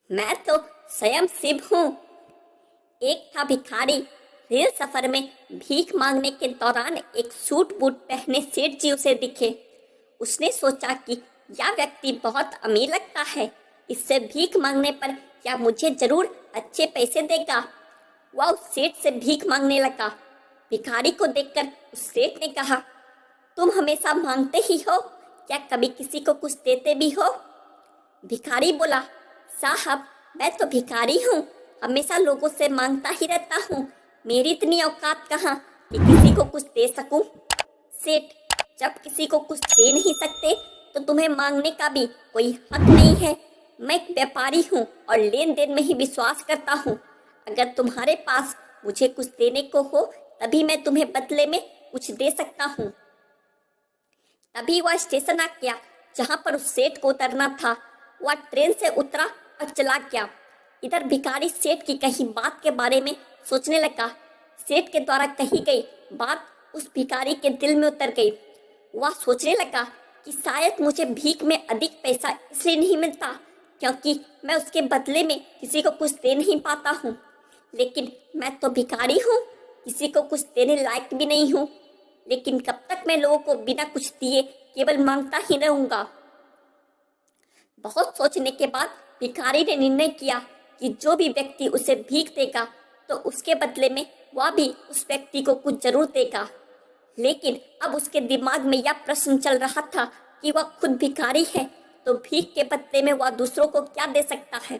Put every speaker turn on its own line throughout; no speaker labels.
मैं तो स्वयं शिव हूँ। एक था भिखारी। रेल सफर में भीख मांगने के दौरान एक सूट बूट पहने सेठ जी उसे दिखे। उसने सोचा कि यह व्यक्ति बहुत अमीर लगता है, इससे भीख मांगने पर यह मुझे जरूर अच्छे पैसे देगा। वह उस सेठ से भीख मांगने लगा। भिखारी को देखकर उस सेठ ने कहा, तुम हमेशा मांगते ही हो, क्या कभी किसी को कुछ देते भी हो? भिखारी बोला, साहब मैं तो भिखारी हूँ, हमेशा लोगों से मांगता ही रहता हूँ, मेरी इतनी औकात कहाँ कि किसी को कुछ दे सकूं। सेठ, जब किसी को कुछ दे नहीं सकते तो तुम्हें मांगने का भी कोई हक नहीं है। मैं एक व्यापारी हूँ और लेन देन में ही विश्वास करता हूँ। अगर तुम्हारे पास मुझे कुछ देने को हो तभी मैं तुम्हें बदले में कुछ दे सकता हूँ। तभी वह स्टेशन आ गया जहाँ पर उस सेठ को उतरना था। वह ट्रेन से उतरा और चला गया। इधर भिखारी सेठ की कही बात के बारे में सोचने लगा। सेठ के द्वारा कही गई बात उस भिखारी के दिल में उतर गई। वह सोचने लगा कि शायद मुझे भीख में अधिक पैसा इसलिए नहीं मिलता क्योंकि मैं उसके बदले में किसी को कुछ दे नहीं पाता हूँ, लेकिन मैं तो भिखारी हूँ, किसी को कुछ देने लायक भी नहीं हूँ। लेकिन कब तक मैं लोगों को बिना कुछ दिए केवल मांगता ही रहूंगा। बहुत सोचने के बाद भिखारी ने निर्णय किया कि जो भी व्यक्ति उसे भीख देगा तो उसके बदले में वह भी उस व्यक्ति को कुछ जरूर देगा। लेकिन अब उसके दिमाग में यह प्रश्न चल रहा था कि वह खुद भिखारी है तो भीख के बदले में वह दूसरों को क्या दे सकता है।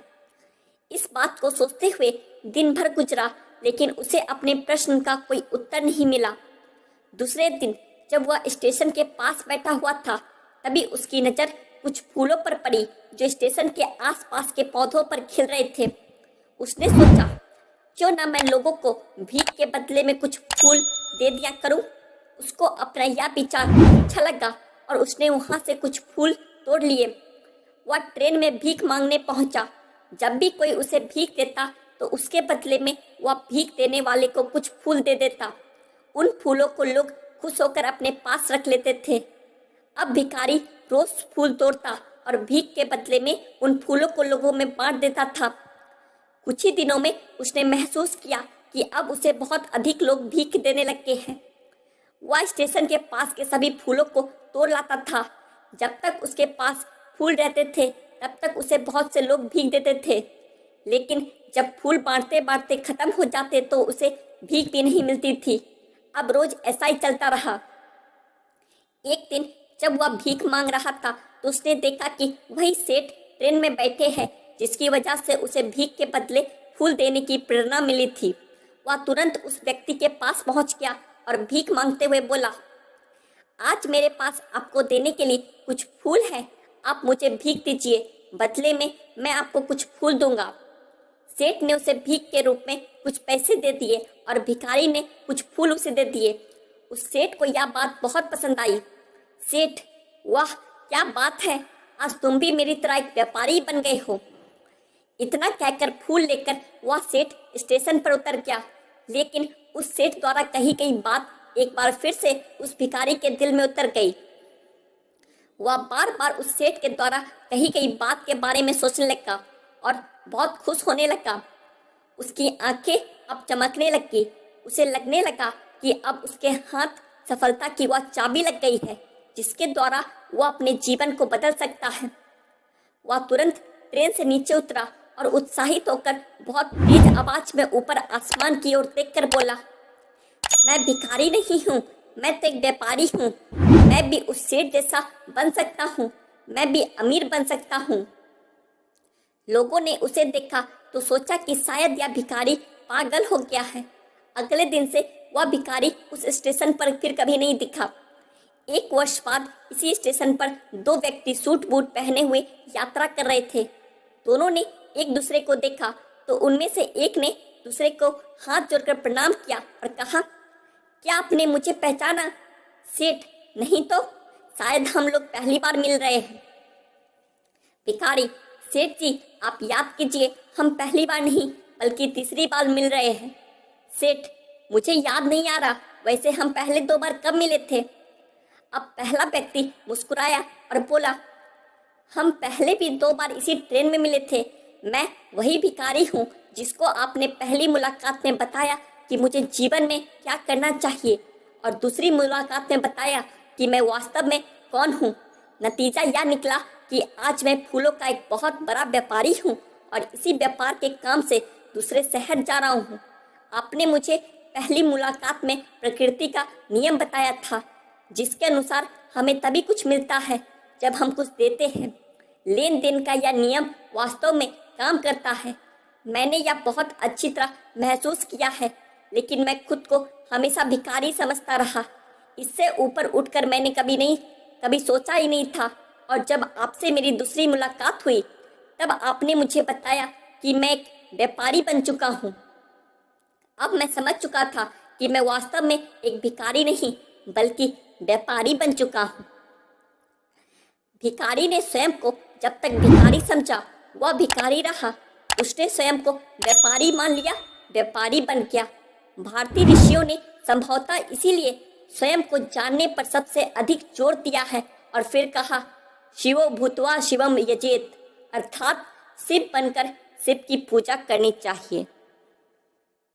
इस बात को सोचते हुए दिन भर गुजरा, लेकिन उसे अपने प्रश्न का कोई उत्तर नहीं मिला। दूसरे दिन जब वह स्टेशन के पास बैठा हुआ था तभी उसकी नज़र कुछ फूलों पर पड़ी जो स्टेशन के आसपास के पौधों पर खिल रहे थे। उसने सोचा, क्यों ना मैं लोगों को भीख के बदले में कुछ फूल दे दिया करूं। उसको अपना यह विचार अच्छा लगा और उसने वहां से कुछ फूल तोड़ लिए। वह ट्रेन में भीख मांगने पहुंचा। जब भी कोई उसे भीख देता तो उसके बदले में वह भीख देने वाले को कुछ फूल दे देता। उन फूलों को लोग खुश होकर अपने पास रख लेते थे। अब भिखारी रोज फूल तोड़ता और भीख के बदले में उन फूलों को लोगों में बांट देता था। कुछ ही दिनों में उसने महसूस किया कि अब उसे बहुत अधिक लोग भीख देने लगे हैं। वह स्टेशन के पास के सभी फूलों को तोड़ लाता था। जब तक उसके पास फूल रहते थे तब तक उसे बहुत से लोग भीख देते थे, लेकिन जब फूल बांटते बांटते खत्म हो जाते तो उसे भीख भी नहीं मिलती थी। अब रोज ऐसा ही चलता रहा। एक दिन जब वह भीख मांग रहा था तो उसने देखा कि वही सेठ ट्रेन में बैठे हैं जिसकी वजह से उसे भीख के बदले फूल देने की प्रेरणा मिली थी। वह तुरंत उस व्यक्ति के पास पहुंच गया और भीख मांगते हुए बोला, आज मेरे पास आपको देने के लिए कुछ फूल है, आप मुझे भीख दीजिए, बदले में मैं आपको कुछ फूल दूंगा। सेठ ने उसे भीख के रूप में कुछ पैसे दे दिए और भिखारी ने कुछ फूल उसे दे दिए। उस सेठ को यह बात बहुत पसंद आई। सेठ, वाह क्या बात है, आज तुम भी मेरी तरह एक व्यापारी बन गए हो। इतना कहकर फूल लेकर वह सेठ स्टेशन पर उतर गया, लेकिन उस सेठ द्वारा कही गई बात एक बार फिर से उस भिखारी के दिल में उतर गई। वह बार बार उस सेठ के द्वारा कही गई बात के बारे में सोचने लगा और बहुत खुश होने लगा। उसकी आंखें अब चमकने लगी। उसे लगने लगा कि अब उसके हाथ सफलता की वह चाबी लग गई है जिसके द्वारा वह अपने जीवन को बदल सकता है। वह तुरंत ट्रेन से नीचे उतरा और उत्साहित होकर बहुत तेज आवाज में ऊपर आसमान की ओर देखकर बोला, मैं भिखारी नहीं हूँ, मैं तो एक व्यापारी हूँ। मैं भी उस सेठ जैसा बन सकता हूँ, मैं भी अमीर बन सकता हूँ। लोगों ने उसे देखा तो सोचा कि शायद यह भिखारी पागल हो गया है। अगले दिन से वह भिखारी उस स्टेशन पर फिर कभी नहीं दिखा। एक वर्ष बाद इसी स्टेशन पर दो व्यक्ति सूट बूट पहने हुए यात्रा कर रहे थे। दोनों ने एक दूसरे को देखा तो उनमें से एक ने दूसरे को हाथ जोड़कर प्रणाम किया और कहा, क्या आपने मुझे पहचाना? सेठ, नहीं तो शायद हम लोग पहली बार मिल रहे हैं। भिखारी, सेठ जी आप याद कीजिए, हम पहली बार नहीं बल्कि तीसरी बार मिल रहे हैं। सेठ, मुझे याद नहीं आ रहा, वैसे हम पहले 2 बार कब मिले थे? अब पहला व्यक्ति मुस्कुराया और बोला, हम पहले भी 2 बार इसी ट्रेन में मिले थे, मैं वही भिखारी हूँ जिसको आपने पहली मुलाकात में बताया कि मुझे जीवन में क्या करना चाहिए और दूसरी मुलाकात में बताया कि मैं वास्तव में कौन हूँ। नतीजा यह निकला कि आज मैं फूलों का एक बहुत बड़ा व्यापारी हूँ और इसी व्यापार के काम से दूसरे शहर जा रहा हूँ। आपने मुझे पहली मुलाकात में प्रकृति का नियम बताया था, जिसके अनुसार हमें तभी कुछ मिलता है जब हम कुछ देते हैं। लेन देन का यह नियम वास्तव में काम करता है। मैंने यह बहुत अच्छी तरह महसूस किया है, लेकिन मैं खुद को हमेशा भिखारी समझता रहा। इससे ऊपर उठकर मैंने कभी सोचा ही नहीं था। और जब आपसे मेरी दूसरी मुलाकात हुई तब आपने मुझे बताया कि मैं एक व्यापारी बन चुका हूँ। अब मैं समझ चुका था कि मैं वास्तव में एक भिखारी नहीं बल्कि व्यापारी बन चुका हूँ। भिखारी ने स्वयं को जब तक भिखारी समझा वह भिखारी रहा। उसने स्वयं को व्यापारी मान लिया, व्यापारी बन गया। भारतीय ऋषियों ने संभवतः इसीलिए स्वयं को जानने पर सबसे अधिक जोर दिया है और फिर कहा, शिवो भूत्वा शिवम यजेत, अर्थात शिव बनकर शिव की पूजा करनी चाहिए।